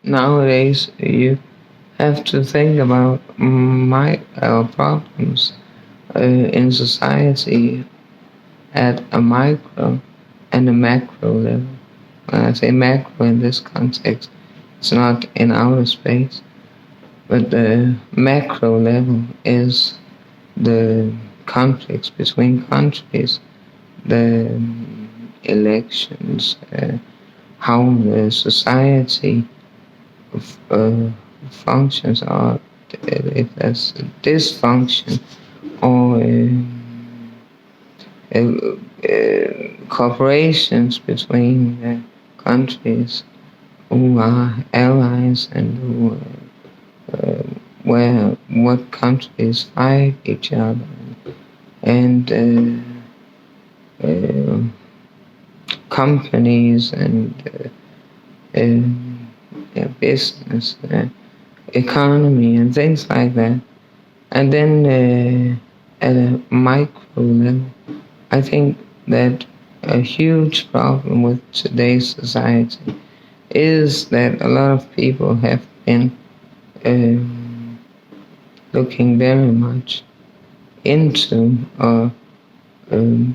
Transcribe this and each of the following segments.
Nowadays, you have to think about problems in society at a micro and a macro level. When I say macro in this context, it's not in outer space, but the macro level is the conflicts between countries, the elections, how the society uh, functions, or if there's dysfunction, or corporations between countries who are allies and who uh, where what countries fight each other, and companies and business, economy, and things like that. And then at a micro level, I think that a huge problem with today's society is that a lot of people have been looking very much into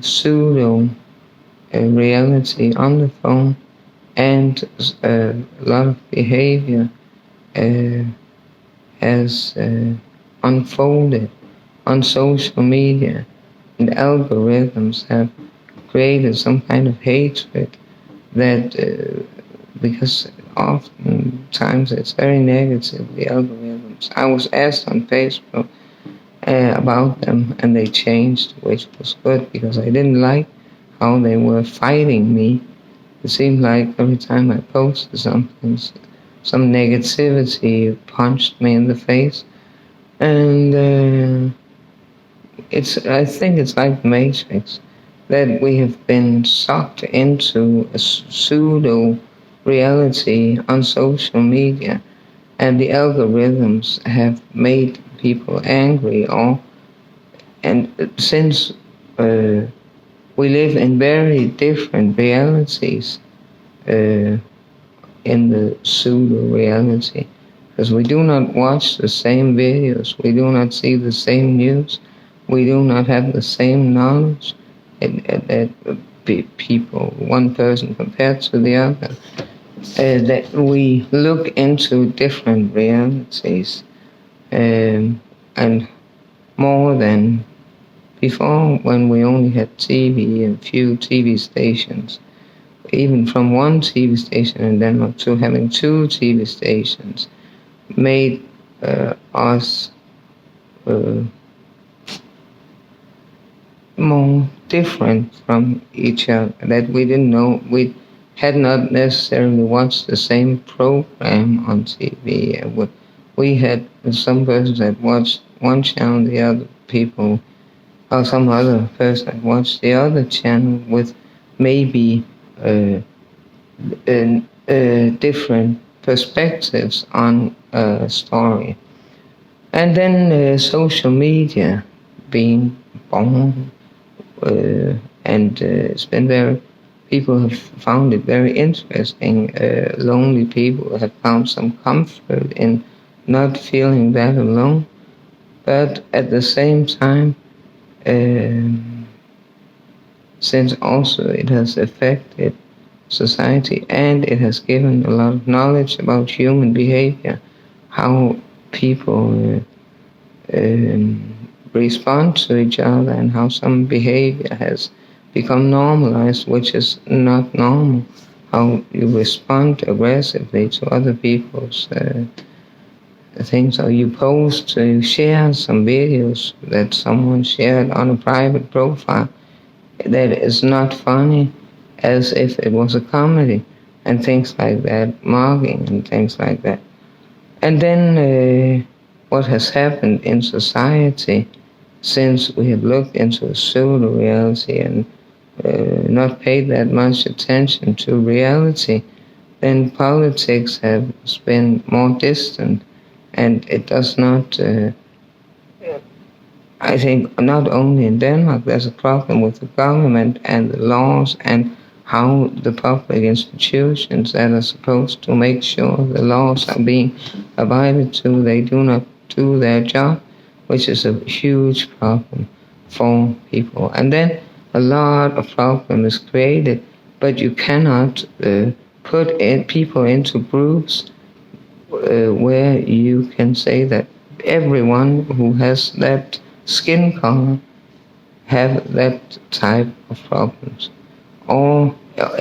pseudo reality on the phone, and a lot of behavior uh, has unfolded on social media, and algorithms have created some kind of hatred that, because oftentimes it's very negative, the algorithms. I was asked on Facebook about them, and they changed, which was good because I didn't like how they were fighting me. It seemed like every time I posted something, some negativity punched me in the face, and I think it's like the Matrix, that we have been sucked into a pseudo reality on social media, and the algorithms have made people angry. And since we live in very different realities in the pseudo reality, because we do not watch the same videos, we do not see the same news, we do not have the same knowledge that people, one person compared to the other, that we look into different realities, and more than before, when we only had TV and few TV stations. Even from one TV station in Denmark to having two TV stations made us more different from each other, that we didn't know. We had not necessarily watched the same program on TV. We had some persons that watched one channel, the other people, or some other person that watched the other channel with maybe different perspectives on a story. And then social media being born, and it's been people have found it very interesting. Lonely people have found some comfort in not feeling that alone. But at the same time, since also it has affected society and it has given a lot of knowledge about human behavior, how people respond to each other, and how some behavior has become normalized, which is not normal. How you respond aggressively to other people's things, or you post, you share some videos that someone shared on a private profile that is not funny, as if it was a comedy, and things like that, mocking and things like that. And then what has happened in society, since we have looked into a pseudo reality and not paid that much attention to reality, then politics has been more distant, and it does not. I think not only in Denmark, there's a problem with the government and the laws and how the public institutions that are supposed to make sure the laws are being abided to, they do not do their job, which is a huge problem for people. And then a lot of problem is created, but you cannot people into groups where you can say that everyone who has that skin color have that type of problems, or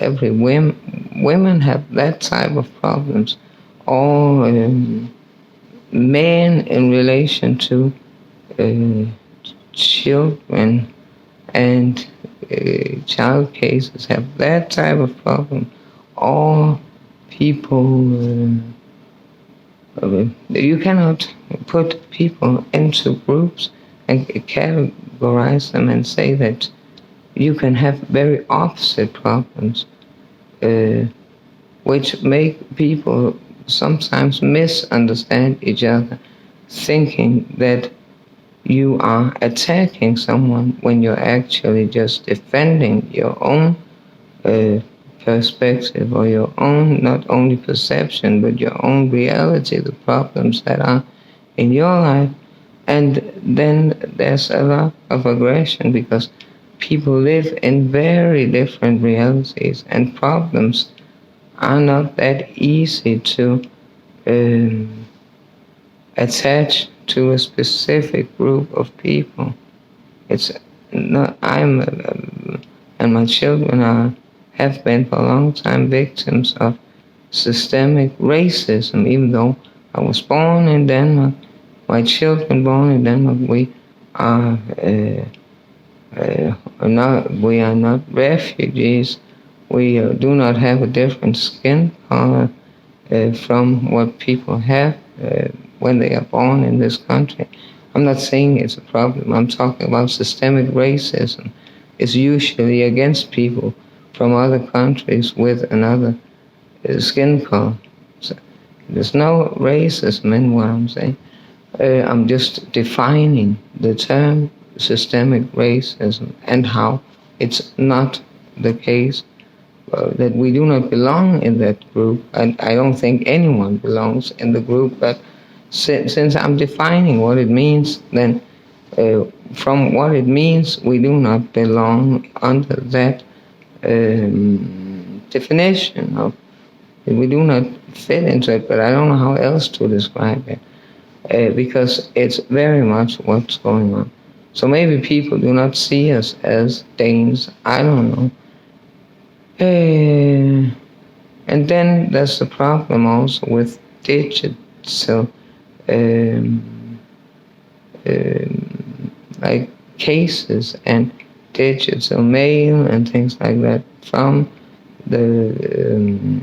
every women have that type of problems, or men in relation to uh, children and child cases have that type of problem, or people. You cannot put people into groups and categorize them and say that you can have very opposite problems, uh, which make people sometimes misunderstand each other, thinking that you are attacking someone when you're actually just defending your own uh, perspective, or your own not only perception but your own reality, the problems that are in your life. And then there's a lot of aggression because people live in very different realities, and problems are not that easy to um, attach to a specific group of people. It's not. And my children have been for a long time victims of systemic racism. Even though I was born in Denmark, my children born in Denmark, are we are not refugees. We do not have a different skin color from what people have when they are born in this country. I'm not saying it's a problem. I'm talking about systemic racism. It's usually against people from other countries with another skin color. So there's no racism in what I'm saying. I'm just defining the term systemic racism and how it's not the case that we do not belong in that group. And I don't think anyone belongs in the group, but since I'm defining what it means, then from what it means, we do not belong under that definition of. We do not fit into it, but I don't know how else to describe it because it's very much what's going on. So maybe people do not see us as Danes. I don't know. And then there's the problem also with digital like cases and digital mail and things like that from the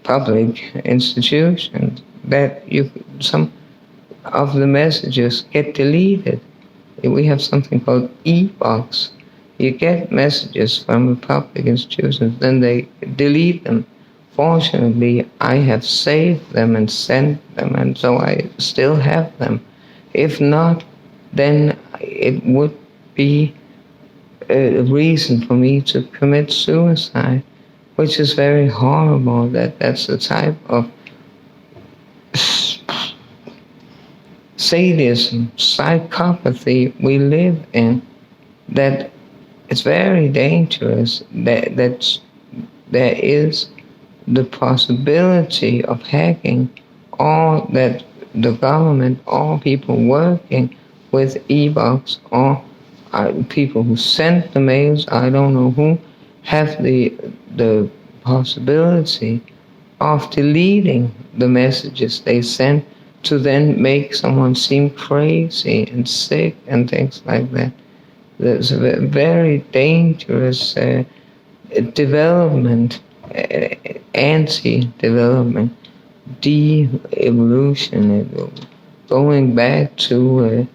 public institutions, that some of the messages get deleted. We have something called e-box. You get messages from the public institutions, then they delete them. Fortunately, I have saved them and sent them, and so I still have them. If not, then it would be a reason for me to commit suicide, which is very horrible. That's the type of sadism, psychopathy we live in, that it's very dangerous. That there is the possibility of hacking, or that the government, or people working with e-box, or people who send the mails, I don't know who, have the possibility of deleting the messages they send to then make someone seem crazy and sick and things like that. There's a very dangerous development, anti-development, de-evolution, going back to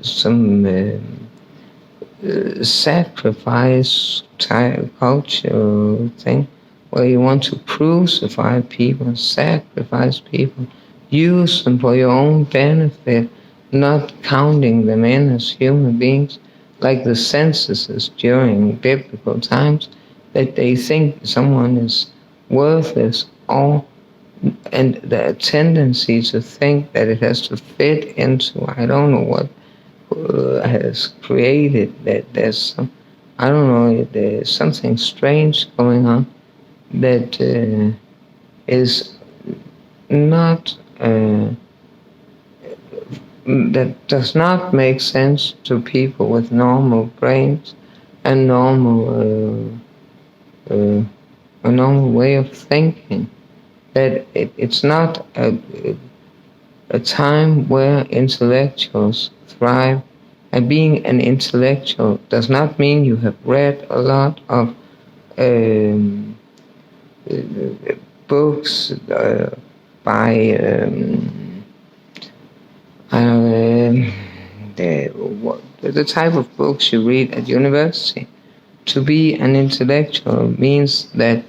some sacrifice type culture thing, where you want to crucify people, sacrifice people, use them for your own benefit, not counting them in as human beings. like the censuses during biblical times, that they think someone is worthless, or and the tendency to think that it has to fit into, I don't know what has created that. There's some, I don't know, there's something strange going on that is not that does not make sense to people with normal brains and a normal way of thinking. That it's not a time where intellectuals thrive. And being an intellectual does not mean you have read a lot of um, books by the type of books you read at university. To be an intellectual means that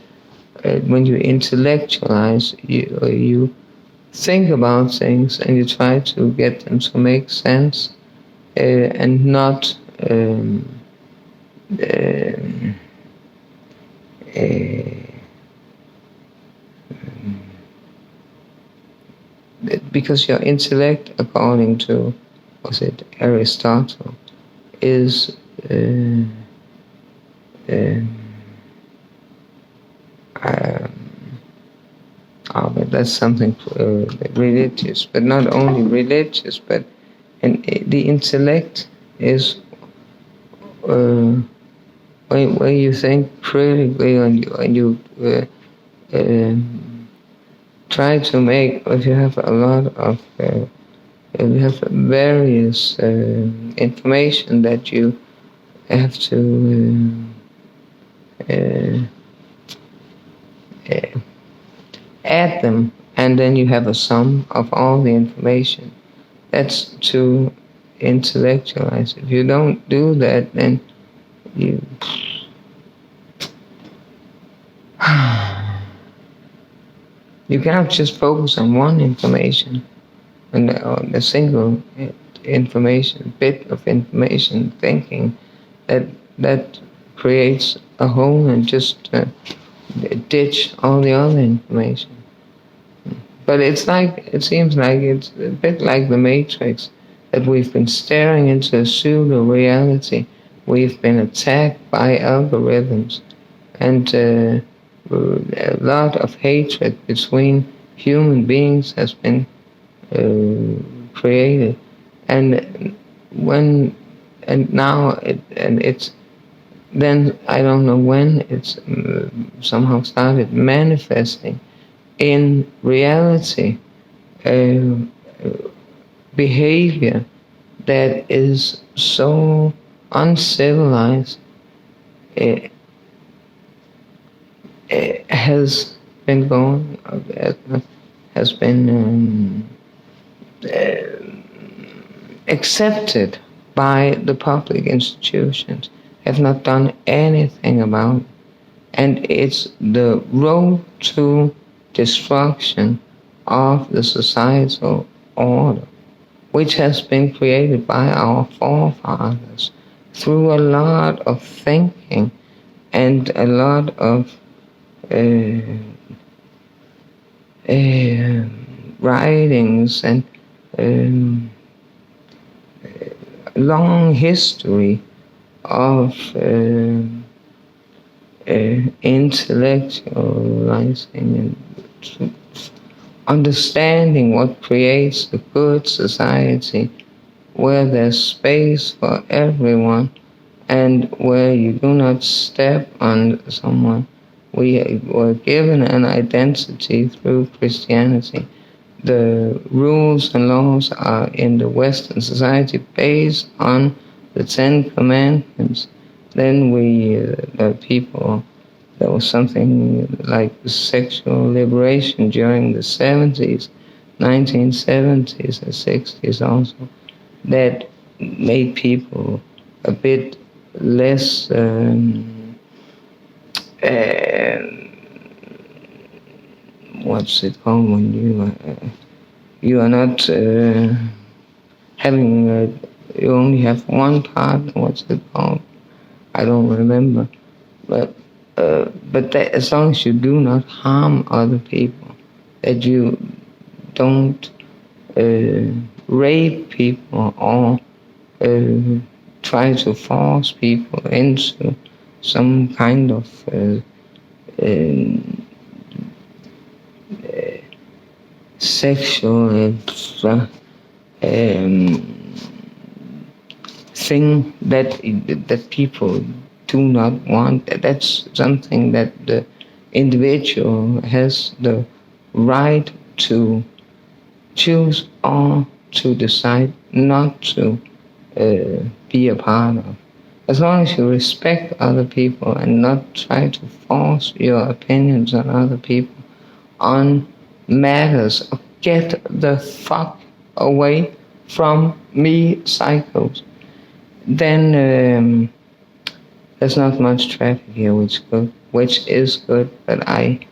when you intellectualize, you think about things and you try to get them to make sense, and not uh, because your intellect, according to, was it Aristotle, is but that's something religious, but not only religious, but and the intellect is when you think critically and you try to make, if you have a lot of you have various information that you have to add them, and then you have a sum of all the information. That's to intellectualize. If you don't do that, then you you cannot just focus on one information, and on a single information, bit of information, thinking that creates a hole and just ditch all the other information. But it seems like it's a bit like the Matrix, that we've been staring into a pseudo reality. We've been attacked by algorithms, and a lot of hatred between human beings has been created. And now it's then, I don't know when, it's somehow started manifesting in reality behavior that is so uncivilized. It has been going, has been accepted by the public institutions, have not done anything about it. And it's the road to destruction of the societal order, which has been created by our forefathers through a lot of thinking and a lot of writings and long history of intellectualizing and understanding what creates a good society, where there's space for everyone and where you do not step on someone. We were given an identity through Christianity. The rules and laws are in the Western society based on the Ten Commandments. Then the people, there was something like sexual liberation during the 70s, 1970s and 60s also, that made people a bit less what's it called when you are not having You only have one partner. What's it called? I don't remember. But as long as you do not harm other people, that you don't rape people or try to force people into some kind of sexual um, thing that people do not want. That's something that the individual has the right to choose or to decide not to be a part of. As long as you respect other people and not try to force your opinions on other people on matters of get the fuck away from me psychos, then there's not much traffic here, which is good. But I'm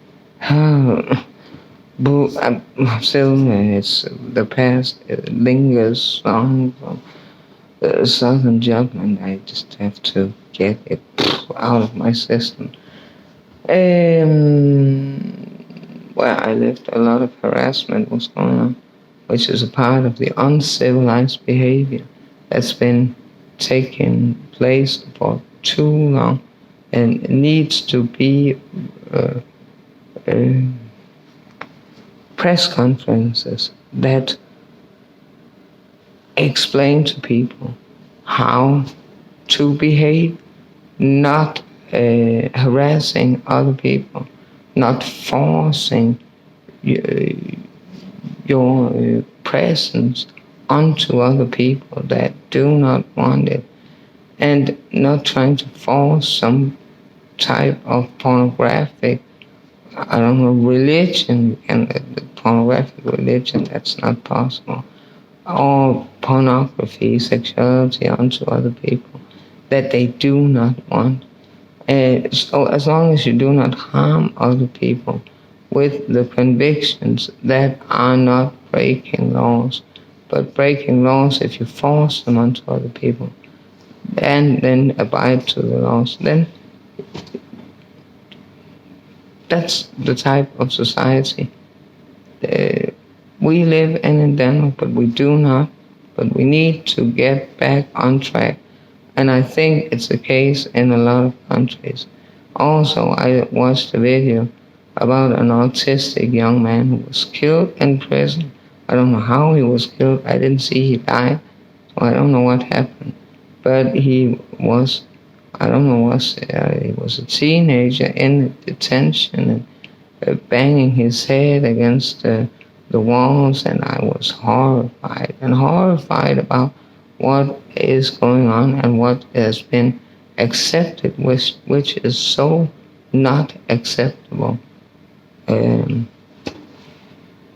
still, it's the past lingers on from the Southern Judgment. I just have to get it out of my system. Where I lived, a lot of harassment was going on, which is a part of the uncivilized behavior that's been taking place for too long and needs to be press conferences that explain to people how to behave, not harassing other people, not forcing your presence onto other people that do not want it, and not trying to force some type of pornographic, I don't know, religion, and pornographic religion, that's not possible, or pornography, sexuality onto other people that they do not want. And so as long as you do not harm other people with the convictions that are not breaking laws, but breaking laws if you force them onto other people, and then abide to the laws, then that's the type of society we live in Denmark, but we need to get back on track. And I think it's the case in a lot of countries. Also, I watched a video about an autistic young man who was killed in prison. I don't know how he was killed. I didn't see he died, so I don't know what happened. But he was a teenager in detention and banging his head against the walls, and I was horrified about what is going on and what has been accepted, which is so not acceptable.